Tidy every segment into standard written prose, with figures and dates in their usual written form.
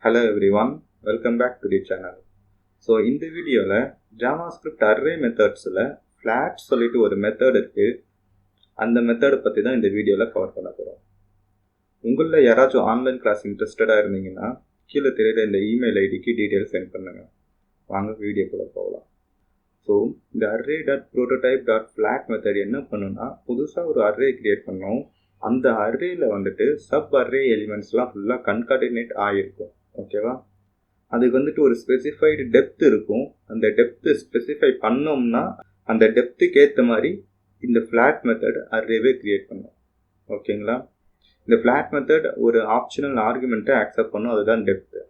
Hello everyone, welcome back to the channel. So in the video JavaScript array methods flat சொல்லிட்டு ஒரு method இருக்கு. அந்த method பத்தி தான் இந்த வீடியோல கவர் பண்ண போறோம். உங்கள யாராச்சும் ஆன்லைன் கிளாஸ் இன்ட்ரஸ்டடா இருந்தீங்கன்னா கீழ தெரியுற இந்த இமெயில் ஐடிக்கு டீடைல்ஸ் சென்ட் பண்ணுங்க. வாங்க வீடியோக்குள்ள போகலாம். ஸோ இந்த array.prototype.flat மெத்தட் என்ன பண்ணுன்னா புதுசா ஒரு அரே கிரியேட் பண்ணோம். அந்த அரேல சப் அரே எலிமெண்ட்ஸ்லாம் ஃபுல்லா கன்கார்டினேட் ஆகிருக்கும். ஓகேவா? அதுக்கு ஒரு ஸ்பெசிஃபைடு டெப்த் இருக்கும். அந்த டெப்த் ஸ்பெசிஃபை பண்ணோம்னா அந்த டெப்த்துக்கு ஏற்ற மாதிரி இந்த ஃப்ளாட் மெத்தட் அரேவே கிரியேட் பண்ணும். ஓகேங்களா? இந்த ஃப்ளாட் மெத்தட் ஒரு ஆப்ஷனல் ஆர்குமெண்ட்டை அக்செப்ட் பண்ணும். அதுதான் டெப்த்து.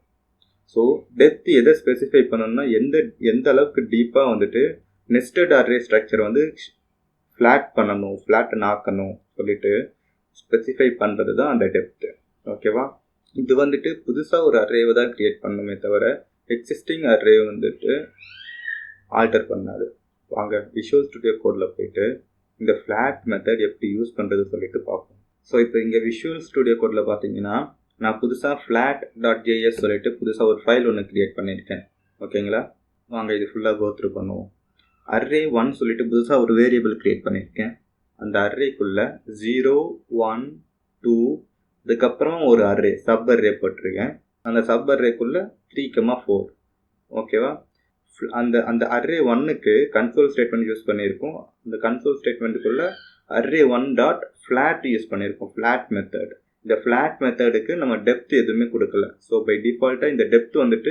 ஸோ டெப்த் எதை ஸ்பெசிஃபை பண்ணணும்னா எந்த அளவுக்கு டீப்பாக நெஸ்டட் அரே ஸ்ட்ரக்சர் ஃப்ளாட் பண்ணணும், ஃப்ளாட்டன் ஆக்கணும் சொல்லிட்டு ஸ்பெசிஃபை பண்ணுறது தான் அந்த டெப்த்து. ஓகேவா? இது புதுசாக ஒரு அரேவை தான் கிரியேட் பண்ணணுமே தவிர எக்ஸிஸ்டிங் அரே ஆல்டர் பண்ணாது. வாங்க விஷுவல் ஸ்டுடியோ கோடில் போயிட்டு இந்த ஃப்ளாட் மெத்தட் எப்படி யூஸ் பண்ணுறது சொல்லிட்டு பார்ப்போம். ஸோ இப்போ இங்கே விஷுவல் ஸ்டுடியோ கோடில் பார்த்தீங்கன்னா நான் புதுசாக flat.js சொல்லிட்டு புதுசாக ஒரு ஃபைல் ஒன்று கிரியேட் பண்ணியிருக்கேன். ஓகேங்களா? வாங்க இது ஃபுல்லாக கோத்ரூ பண்ணுவோம். array1 சொல்லிட்டு புதுசாக ஒரு வேரியபிள் கிரியேட் பண்ணியிருக்கேன். அந்த அரேக்குள்ளே 0, 1, 2 அதுக்கப்புறம் ஒரு அரே சப் அரே போட்டிருக்கேன். அந்த சப் அரேக்குள்ளே 3, 4. ஓகேவா? அந்த அரே 1க்கு கன்சோல் ஸ்டேட்மெண்ட் யூஸ் பண்ணியிருக்கோம். அந்த கன்சோல் ஸ்டேட்மெண்ட்டுக்குள்ளே array1.flat யூஸ் பண்ணியிருக்கோம். Flat method. இந்த ஃப்ளாட் மெத்தடுக்கு நம்ம டெப்த் எதுவுமே கொடுக்கல. ஸோ பை டிஃபால்ட்டாக இந்த டெப்த்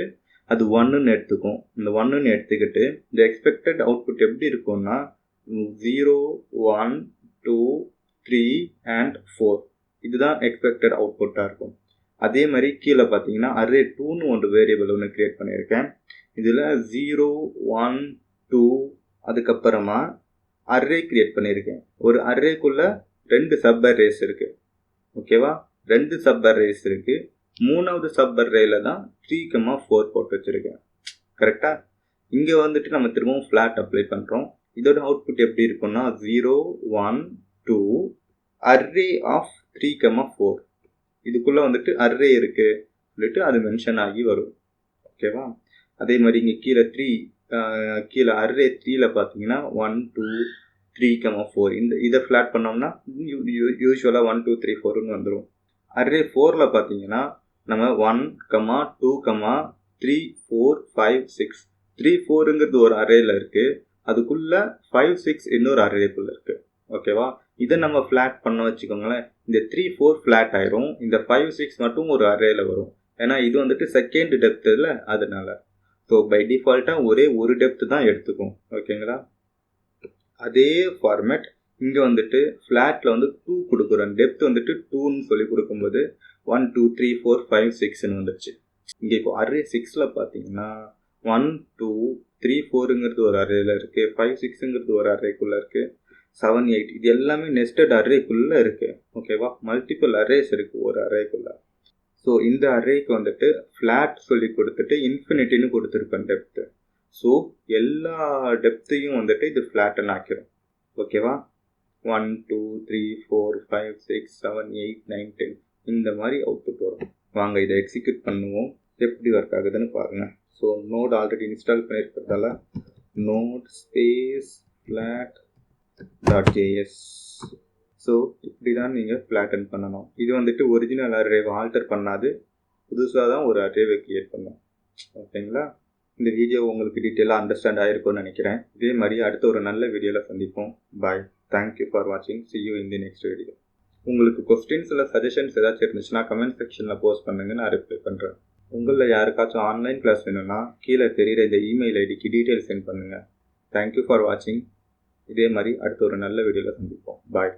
அது 1ன்னு எடுத்துக்கும். இந்த 1ன்னு எடுத்துக்கிட்டு இந்த எக்ஸ்பெக்டட் அவுட்புட் எப்படி இருக்கும்னா 0, 1, 2, 3 and 4. இதுதான் எக்ஸ்பெக்டட் அவுட்புட்டாக இருக்கும். அதே மாதிரி கீழே பார்த்தீங்கன்னா array2ன்னு ஒரு வேரியபிள் ஒன்று கிரியேட் பண்ணியிருக்கேன். இதில் 0, 1, 2 அதுக்கப்புறமா அரே கிரியேட் பண்ணியிருக்கேன். ஒரு அரேக்குள்ளே 2 சப் அரேஸ் இருக்குது. ஓகேவா? 2 சப் அரேஸ் இருக்குது. 3வது சப் அரேல தான் 3, 4 போட்டு வச்சுருக்கேன். கரெக்டாக? இங்கே நம்ம திரும்பவும் ஃப்ளாட் அப்ளை பண்ணுறோம். இதோட அவுட்புட் எப்படி இருக்குன்னா 0, 1, 2 அரே ஆஃப் 3, 4. இதுக்குள்ளே அரே இருக்குது சொல்லிட்டு அது மென்ஷன் ஆகி வரும். ஓகேவா? அதே மாதிரி இங்கே கீழே அரே 3ல பார்த்தீங்கன்னா 1, 2, 3, 4 இதை ஃப்ளாட் பண்ணோம்னா யூஸ்வலாக 1, 2, 3, 4ன்னு வந்துடும். அரே 4ல் பார்த்தீங்கன்னா நம்ம 1, 2, 3, 4, 5, 6 3, 4ங்கிறது ஒரு அரேல இருக்குது. அதுக்குள்ளே 5, 6 இன்னொரு அரேக்குள்ளே இருக்குது. ஓகேவா? இதை நம்ம ஃப்ளாட் பண்ண வச்சுக்கோங்களேன். இந்த 3, 4 ஃப்ளாட் ஆயிரும். இந்த 5, 6 மட்டும் ஒரு அரேல வரும். ஏன்னா இது செகண்ட் டெப்த் இல்லை, அதனால. ஸோ பை டிஃபால்ட்டாக ஒரே ஒரு டெப்த் தான் எடுத்துக்கும். ஓகேங்களா? அதே ஃபார்மேட் இங்கே ஃப்ளாட்டில் 2 கொடுக்குறோம். டெப்த் 2ன்னு சொல்லி கொடுக்கும்போது 1, 2, 3, 4, 5, 6ன்னு வந்துடுச்சு. இங்கே இப்போ அரே 6ல் பார்த்தீங்கன்னா 1, 2, 3, 4ங்கிறது ஒரு அரேல இருக்குது. 5, 6ங்கிறது ஒரு அரேக்குள்ளே இருக்குது. 7, 8 இது எல்லாமே நெஸ்டட் அரேக்குள்ளே இருக்குது. ஓகேவா? மல்டிபிள் அரேஸ் இருக்குது ஒரு அரேக்குள்ளே. ஸோ இந்த அரேக்கு ஃப்ளாட் சொல்லி கொடுத்துட்டு இன்ஃபினிட்டின்னு கொடுத்துருப்பேன் டெப்த்து. ஸோ எல்லா டெப்த்தையும் இது ஃப்ளாட்டன் ஆக்கிரும். ஓகேவா? 1, 2, 3, 4, 5, 6, 7, 8, 9, 10 இந்த மாதிரி அவுட்புட் வரும். வாங்க இதை எக்ஸிக்யூட் பண்ணுவோம். எப்படி ஒர்க் ஆகுதுன்னு பாருங்கள். ஸோ நோட் ஆல்ரெடி இன்ஸ்டால் பண்ணியிருக்கிறதால நோட் ஸ்பேஸ் flat.js. ஸோ இப்படி தான் நீங்கள் ஃப்ளாட்டன் பண்ணணும். இது ஒரிஜினல் அரேவை ஆல்டர் பண்ணாது, புதுசாக தான் ஒரு அரேவை கிரியேட் பண்ணும். ஓகேங்களா? இந்த வீடியோ உங்களுக்கு டீட்டெயிலாக அண்டர்ஸ்டாண்ட் ஆகிருக்கும்னு நினைக்கிறேன். இதே மாதிரி அடுத்த ஒரு நல்ல வீடியோவில் சந்திப்போம். பாய். தேங்க்யூ ஃபார் வாட்சிங். see you in the next video. உங்களுக்கு கொஸ்டின்ஸில் சஜஷன்ஸ் ஏதாச்சும் இருந்துச்சுன்னா கமெண்ட் செக்ஷனில் போஸ்ட் பண்ணுங்க, நான் ரிப்ளை பண்ணுறேன். உங்களில் யாருக்காச்சும் ஆன்லைன் கிளாஸ் வேணும்னா கீழே தெரிகிற இந்த இமெயில் ஐடிக்கு டீட்டெயில்ஸ் சென்ட் பண்ணுங்கள். தேங்க்யூ ஃபார் வாட்சிங். இதே மாதிரி அடுத்த ஒரு நல்ல வீடியோவில் சந்திப்போம். பாய்.